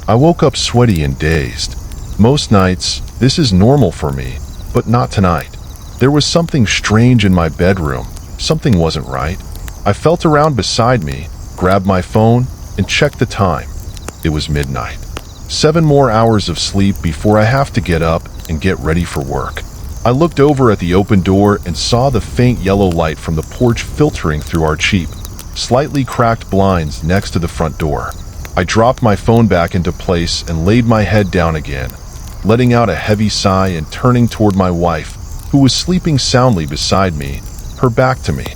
I woke up sweaty and dazed. Most nights, this is normal for me, but not tonight. There was something strange in my bedroom. Something wasn't right. I felt around beside me, grabbed my phone, and checked the time. It was midnight. 7 more hours of sleep before I have to get up and get ready for work. I looked over at the open door and saw the faint yellow light from the porch filtering through our cheap, slightly cracked blinds next to the front door. I dropped my phone back into place and laid my head down again, letting out a heavy sigh and turning toward my wife, who was sleeping soundly beside me, her back to me.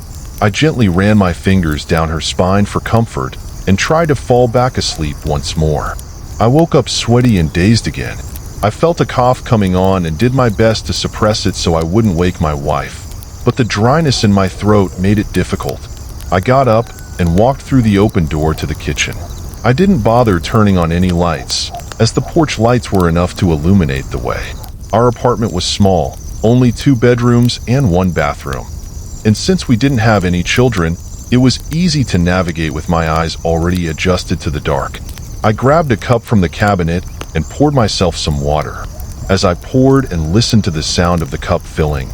I gently ran my fingers down her spine for comfort and tried to fall back asleep once more. I woke up sweaty and dazed again. I felt a cough coming on and did my best to suppress it so I wouldn't wake my wife, but the dryness in my throat made it difficult. I got up and walked through the open door to the kitchen. I didn't bother turning on any lights, as the porch lights were enough to illuminate the way. Our apartment was small, only 2 bedrooms and 1 bathroom. And since we didn't have any children, it was easy to navigate with my eyes already adjusted to the dark. I grabbed a cup from the cabinet and poured myself some water. As I poured and listened to the sound of the cup filling,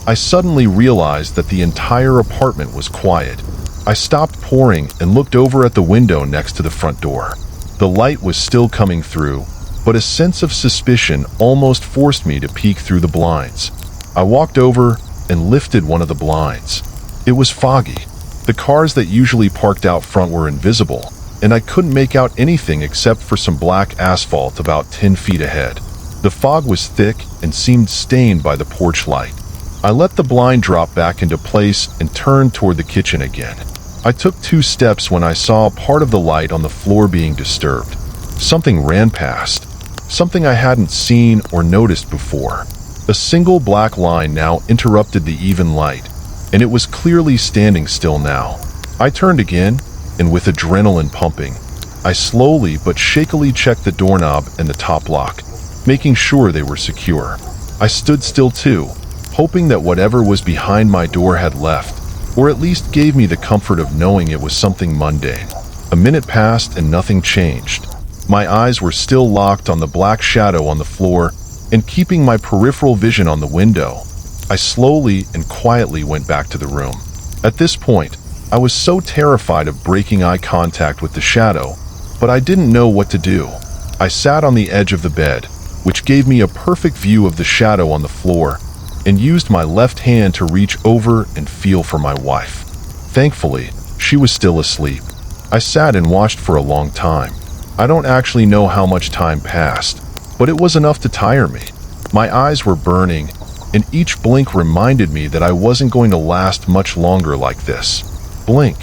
I suddenly realized that the entire apartment was quiet. I stopped pouring and looked over at the window next to the front door. The light was still coming through, but a sense of suspicion almost forced me to peek through the blinds. I walked over and lifted one of the blinds. It was foggy. The cars that usually parked out front were invisible, and I couldn't make out anything except for some black asphalt about 10 feet ahead. The fog was thick and seemed stained by the porch light. I let the blind drop back into place and turned toward the kitchen again. I took 2 steps when I saw part of the light on the floor being disturbed. Something ran past. Something I hadn't seen or noticed before. A single black line now interrupted the even light, and it was clearly standing still now. I turned again, and with adrenaline pumping, I slowly but shakily checked the doorknob and the top lock, making sure they were secure. I stood still too, hoping that whatever was behind my door had left, or at least gave me the comfort of knowing it was something mundane. A minute passed and nothing changed. My eyes were still locked on the black shadow on the floor and keeping my peripheral vision on the window. I slowly and quietly went back to the room. At this point, I was so terrified of breaking eye contact with the shadow, but I didn't know what to do. I sat on the edge of the bed, which gave me a perfect view of the shadow on the floor, and used my left hand to reach over and feel for my wife. Thankfully, she was still asleep. I sat and watched for a long time. I don't actually know how much time passed, but it was enough to tire me. My eyes were burning, and each blink reminded me that I wasn't going to last much longer like this. Blink,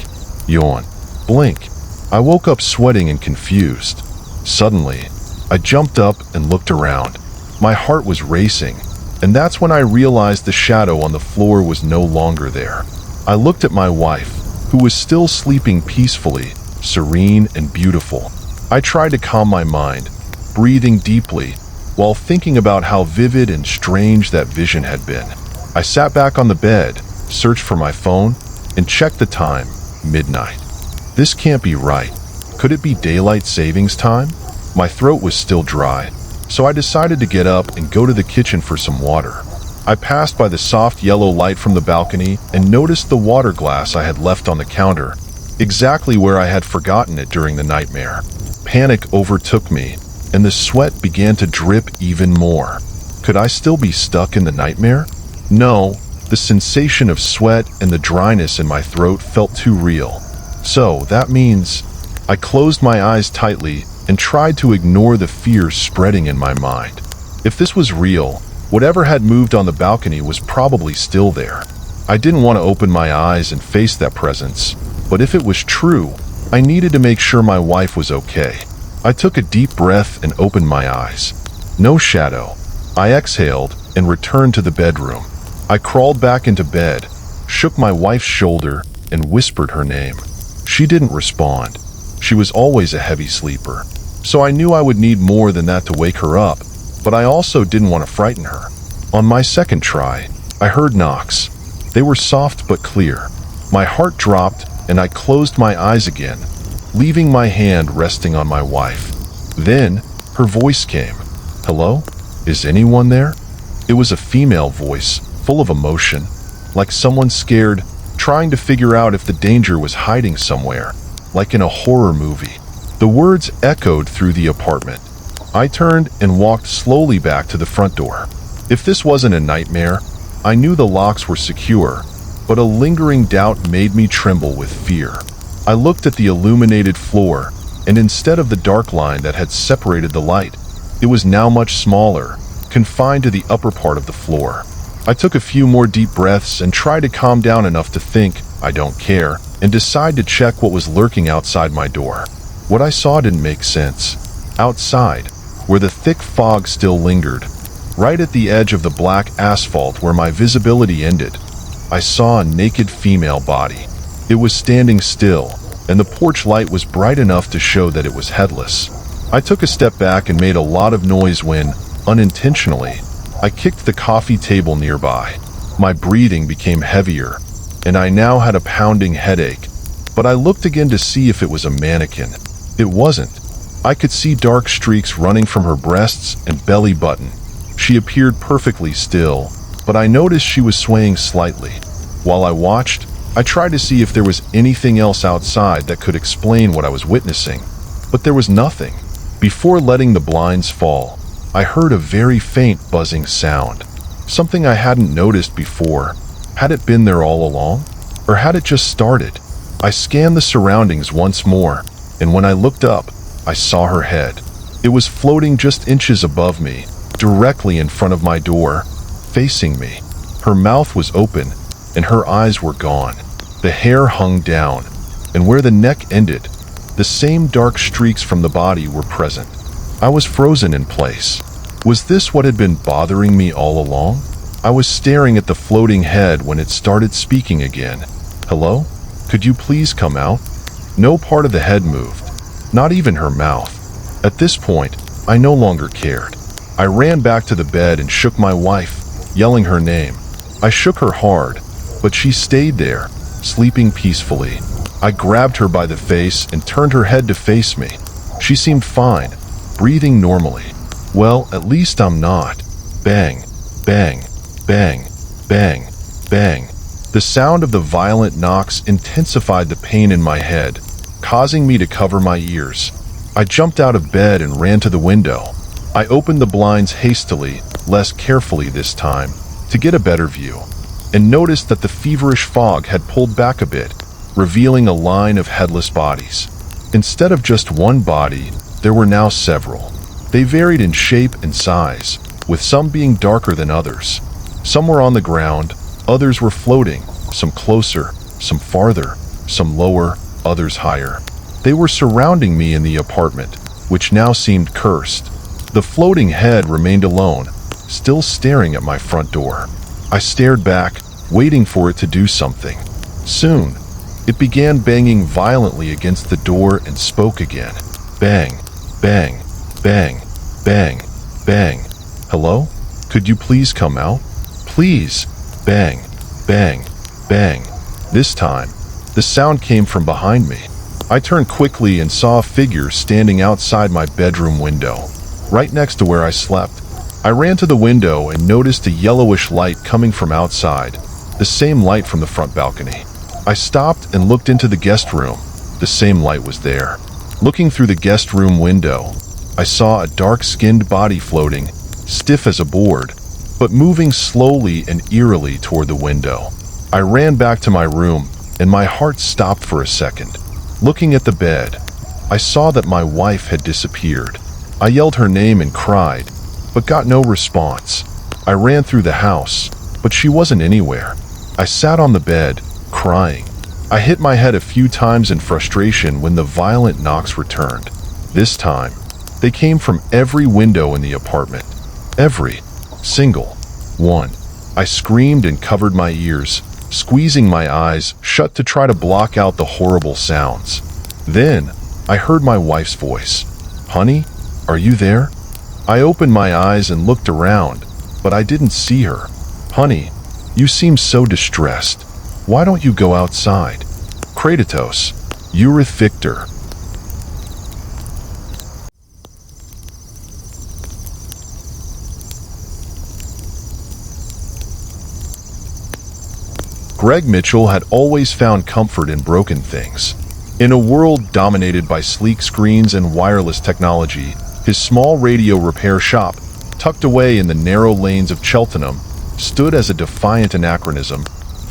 yawn, blink. I woke up sweating and confused. Suddenly, I jumped up and looked around. My heart was racing, and that's when I realized the shadow on the floor was no longer there. I looked at my wife, who was still sleeping peacefully, serene and beautiful. I tried to calm my mind, breathing deeply, while thinking about how vivid and strange that vision had been. I sat back on the bed, searched for my phone, and checked the time, midnight. This can't be right. Could it be daylight savings time? My throat was still dry, so I decided to get up and go to the kitchen for some water. I passed by the soft yellow light from the balcony and noticed the water glass I had left on the counter, exactly where I had forgotten it during the nightmare. Panic overtook me, and the sweat began to drip even more. Could I still be stuck in the nightmare? No, the sensation of sweat and the dryness in my throat felt too real. So that means I closed my eyes tightly and tried to ignore the fear spreading in my mind. If this was real, whatever had moved on the balcony was probably still there. I didn't want to open my eyes and face that presence, but if it was true, I needed to make sure my wife was okay. I took a deep breath and opened my eyes. No shadow. I exhaled and returned to the bedroom. I crawled back into bed, shook my wife's shoulder, and whispered her name. She didn't respond. She was always a heavy sleeper, so I knew I would need more than that to wake her up, but I also didn't want to frighten her. On my second try, I heard knocks. They were soft but clear. My heart dropped and I closed my eyes again, leaving my hand resting on my wife. Then, her voice came. "Hello? Is anyone there?" It was a female voice, full of emotion, like someone scared, trying to figure out if the danger was hiding somewhere, like in a horror movie. The words echoed through the apartment. I turned and walked slowly back to the front door. If this wasn't a nightmare, I knew the locks were secure, but a lingering doubt made me tremble with fear. I looked at the illuminated floor, and instead of the dark line that had separated the light, it was now much smaller, confined to the upper part of the floor. I took a few more deep breaths and tried to calm down enough to think, I don't care, and decide to check what was lurking outside my door. What I saw didn't make sense. Outside, where the thick fog still lingered, right at the edge of the black asphalt where my visibility ended, I saw a naked female body. It was standing still, and the porch light was bright enough to show that it was headless. I took a step back and made a lot of noise when, unintentionally, I kicked the coffee table nearby. My breathing became heavier, and I now had a pounding headache, but I looked again to see if it was a mannequin. It wasn't. I could see dark streaks running from her breasts and belly button. She appeared perfectly still, but I noticed she was swaying slightly. While I watched, I tried to see if there was anything else outside that could explain what I was witnessing, but there was nothing. Before letting the blinds fall, I heard a very faint buzzing sound, something I hadn't noticed before. Had it been there all along? Or had it just started? I scanned the surroundings once more, and when I looked up, I saw her head. It was floating just inches above me, directly in front of my door, facing me. Her mouth was open, and her eyes were gone. The hair hung down, and where the neck ended, the same dark streaks from the body were present. I was frozen in place. Was this what had been bothering me all along? I was staring at the floating head when it started speaking again. "Hello? Could you please come out?" No part of the head moved, not even her mouth. At this point, I no longer cared. I ran back to the bed and shook my wife, yelling her name. I shook her hard, but she stayed there, sleeping peacefully. I grabbed her by the face and turned her head to face me. She seemed fine, breathing normally. Well, at least I'm not. Bang, bang, bang, bang, bang. The sound of the violent knocks intensified the pain in my head, causing me to cover my ears. I jumped out of bed and ran to the window. I opened the blinds hastily, less carefully this time, to get a better view, and noticed that the feverish fog had pulled back a bit, revealing a line of headless bodies. Instead of just one body, there were now several. They varied in shape and size, with some being darker than others. Some were on the ground, others were floating, some closer, some farther, some lower, others higher. They were surrounding me in the apartment, which now seemed cursed. The floating head remained alone, still staring at my front door. I stared back, waiting for it to do something. Soon, it began banging violently against the door and spoke again. Bang, bang, bang, bang, bang. "Hello? Could you please come out? Please." Bang, bang, bang. This time, the sound came from behind me. I turned quickly and saw a figure standing outside my bedroom window, right next to where I slept. I ran to the window and noticed a yellowish light coming from outside, the same light from the front balcony. I stopped and looked into the guest room. The same light was there. Looking through the guest room window, I saw a dark-skinned body floating, stiff as a board, but moving slowly and eerily toward the window. I ran back to my room, and my heart stopped for a second. Looking at the bed, I saw that my wife had disappeared. I yelled her name and cried, but got no response. I ran through the house, but she wasn't anywhere. I sat on the bed, crying. I hit my head a few times in frustration when the violent knocks returned. This time, they came from every window in the apartment. Every single one. I screamed and covered my ears, squeezing my eyes shut to try to block out the horrible sounds. Then, I heard my wife's voice. "Honey, are you there?" I opened my eyes and looked around, but I didn't see her. "Honey, you seem so distressed. Why don't you go outside?" Kratos, Urith Victor. Greg Mitchell had always found comfort in broken things. In a world dominated by sleek screens and wireless technology, his small radio repair shop, tucked away in the narrow lanes of Cheltenham, stood as a defiant anachronism,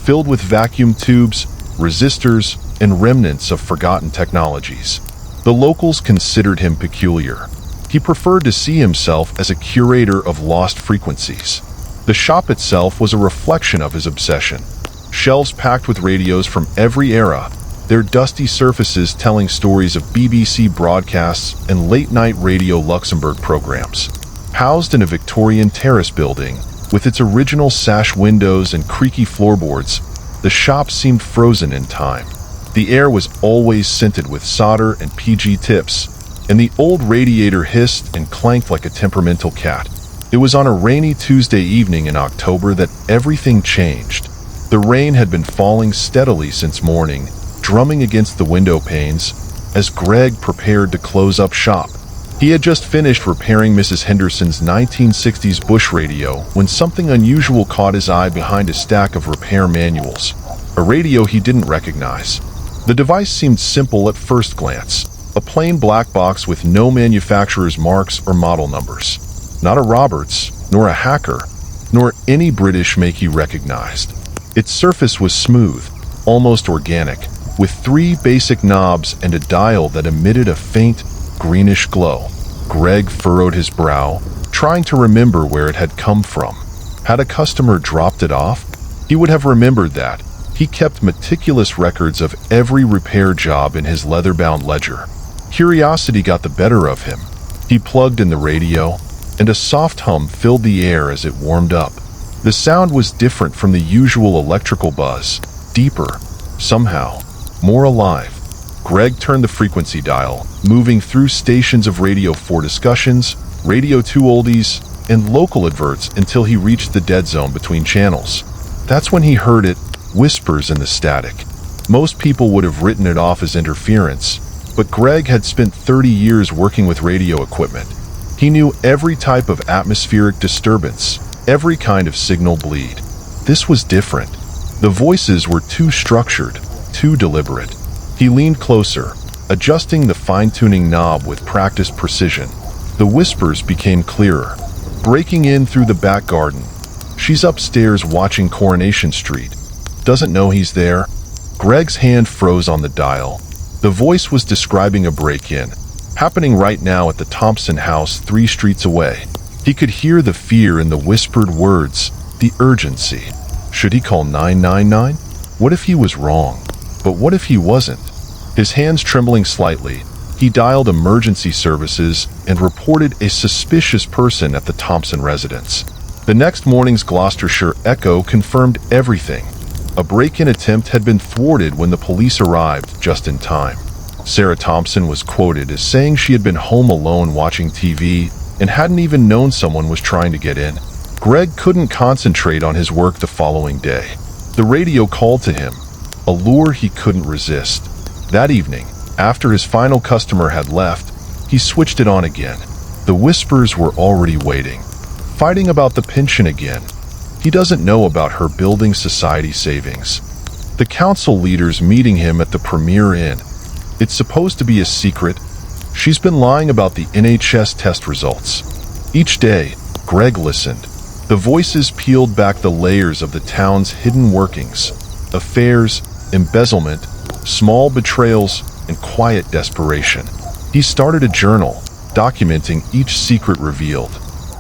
filled with vacuum tubes, resistors, and remnants of forgotten technologies. The locals considered him peculiar. He preferred to see himself as a curator of lost frequencies. The shop itself was a reflection of his obsession. Shelves packed with radios from every era, their dusty surfaces telling stories of BBC broadcasts and late-night Radio Luxembourg programs. Housed in a Victorian terrace building, with its original sash windows and creaky floorboards, the shop seemed frozen in time. The air was always scented with solder and PG tips, and the old radiator hissed and clanked like a temperamental cat. It was on a rainy Tuesday evening in October that everything changed. The rain had been falling steadily since morning, drumming against the window panes, as Greg prepared to close up shop. He had just finished repairing Mrs. Henderson's 1960s Bush radio when something unusual caught his eye behind a stack of repair manuals. A radio he didn't recognize. The device seemed simple at first glance, a plain black box with no manufacturer's marks or model numbers. Not a Roberts, nor a Hacker, nor any British make he recognized. Its surface was smooth, almost organic, with 3 basic knobs and a dial that emitted a faint, greenish glow. Greg furrowed his brow, trying to remember where it had come from. Had a customer dropped it off? He would have remembered that. He kept meticulous records of every repair job in his leather-bound ledger. Curiosity got the better of him. He plugged in the radio, and a soft hum filled the air as it warmed up. The sound was different from the usual electrical buzz, deeper, somehow, more alive. Greg turned the frequency dial, moving through stations of Radio 4 discussions, Radio 2 oldies, and local adverts until he reached the dead zone between channels. That's when he heard it, whispers in the static. Most people would have written it off as interference, but Greg had spent 30 years working with radio equipment. He knew every type of atmospheric disturbance, every kind of signal bleed. This was different. The voices were too structured, too deliberate. He leaned closer, adjusting the fine-tuning knob with practiced precision. The whispers became clearer, breaking in through the back garden. She's upstairs watching Coronation Street. Doesn't know he's there. Greg's hand froze on the dial. The voice was describing a break-in, happening right now at the Thompson house 3 streets away. He could hear the fear in the whispered words, the urgency. Should he call 999? What if he was wrong? But what if he wasn't? His hands trembling slightly, he dialed emergency services and reported a suspicious person at the Thompson residence. The next morning's Gloucestershire Echo confirmed everything. A break-in attempt had been thwarted when the police arrived just in time. Sarah Thompson was quoted as saying she had been home alone watching TV and hadn't even known someone was trying to get in. Greg couldn't concentrate on his work the following day. The radio called to him, a lure he couldn't resist. That evening, after his final customer had left, he switched it on again. The whispers were already waiting, fighting about the pension again. He doesn't know about her building society savings. The council leaders meeting him at the Premier Inn. It's supposed to be a secret. She's been lying about the NHS test results. Each day, Greg listened. The voices peeled back the layers of the town's hidden workings. Affairs, embezzlement, small betrayals, and quiet desperation. He started a journal, documenting each secret revealed.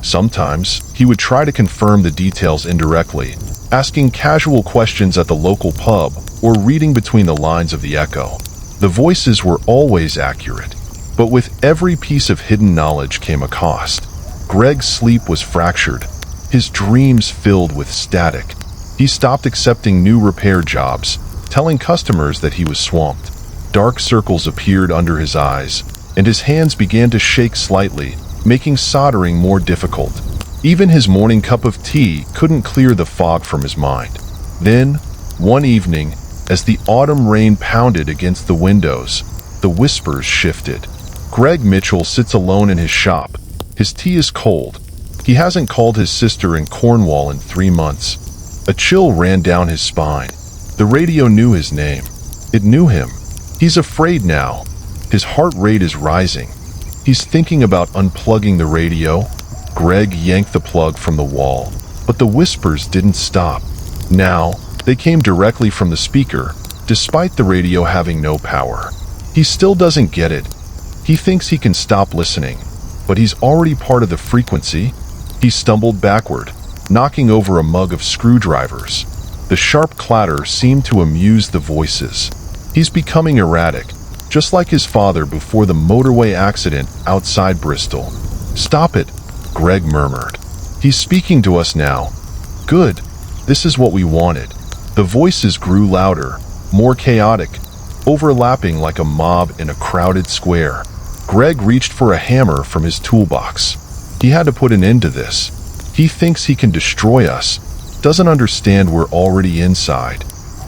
Sometimes, he would try to confirm the details indirectly, asking casual questions at the local pub or reading between the lines of the Echo. The voices were always accurate, but with every piece of hidden knowledge came a cost. Greg's sleep was fractured, his dreams filled with static. He stopped accepting new repair jobs, telling customers that he was swamped. Dark circles appeared under his eyes, and his hands began to shake slightly, making soldering more difficult. Even his morning cup of tea couldn't clear the fog from his mind. Then, one evening, as the autumn rain pounded against the windows, the whispers shifted. Greg Mitchell sits alone in his shop. His tea is cold. He hasn't called his sister in Cornwall in 3 months. A chill ran down his spine. The radio knew his name. It knew him. He's afraid now. His heart rate is rising. He's thinking about unplugging the radio. Greg yanked the plug from the wall, but the whispers didn't stop. Now, they came directly from the speaker, despite the radio having no power. He still doesn't get it. He thinks he can stop listening, but he's already part of the frequency. He stumbled backward, knocking over a mug of screwdrivers. The sharp clatter seemed to amuse the voices. He's becoming erratic, just like his father before the motorway accident outside Bristol. "Stop it," Greg murmured. "He's speaking to us now." "Good. This is what we wanted." The voices grew louder, more chaotic, overlapping like a mob in a crowded square. Greg reached for a hammer from his toolbox. He had to put an end to this. He thinks he can destroy us, doesn't understand we're already inside.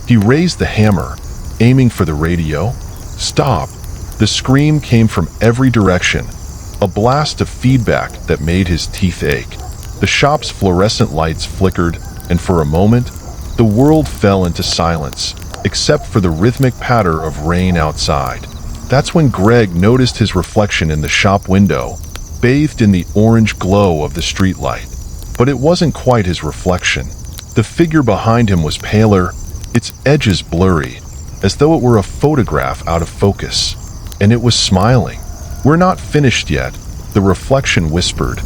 He raised the hammer, aiming for the radio. "Stop!" The scream came from every direction, a blast of feedback that made his teeth ache. The shop's fluorescent lights flickered, and for a moment, the world fell into silence, except for the rhythmic patter of rain outside. That's when Greg noticed his reflection in the shop window, bathed in the orange glow of the streetlight. But it wasn't quite his reflection. The figure behind him was paler, its edges blurry, as though it were a photograph out of focus. And it was smiling. "We're not finished yet," the reflection whispered,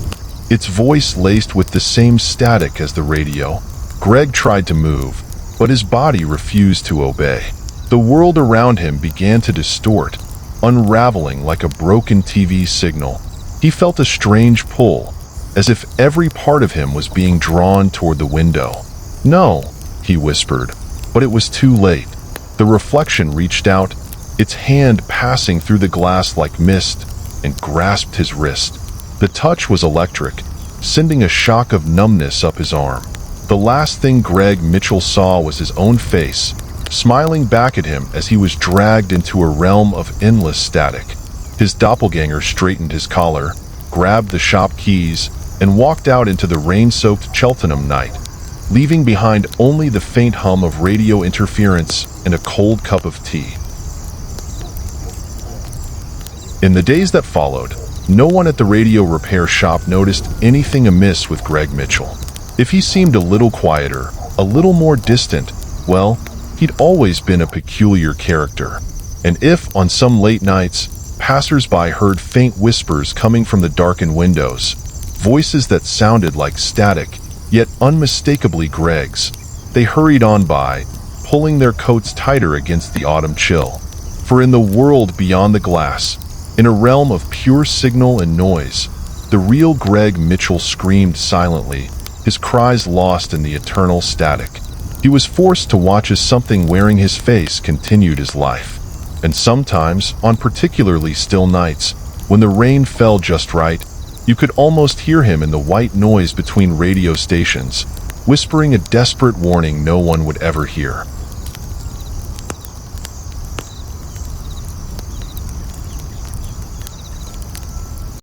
its voice laced with the same static as the radio. Greg tried to move, but his body refused to obey. The world around him began to distort, unraveling like a broken TV signal. He felt a strange pull, as if every part of him was being drawn toward the window. "No," he whispered, but it was too late. The reflection reached out, its hand passing through the glass like mist, and grasped his wrist. The touch was electric, sending a shock of numbness up his arm. The last thing Greg Mitchell saw was his own face, smiling back at him as he was dragged into a realm of endless static. His doppelganger straightened his collar, grabbed the shop keys, and walked out into the rain-soaked Cheltenham night, leaving behind only the faint hum of radio interference and a cold cup of tea. In the days that followed, no one at the radio repair shop noticed anything amiss with Greg Mitchell. If he seemed a little quieter, a little more distant, well, he'd always been a peculiar character. And if, on some late nights, passers-by heard faint whispers coming from the darkened windows, voices that sounded like static, yet unmistakably Greg's, they hurried on by, pulling their coats tighter against the autumn chill. For in the world beyond the glass, in a realm of pure signal and noise, the real Greg Mitchell screamed silently, his cries lost in the eternal static. He was forced to watch as something wearing his face continued his life. And sometimes, on particularly still nights, when the rain fell just right, you could almost hear him in the white noise between radio stations, whispering a desperate warning no one would ever hear.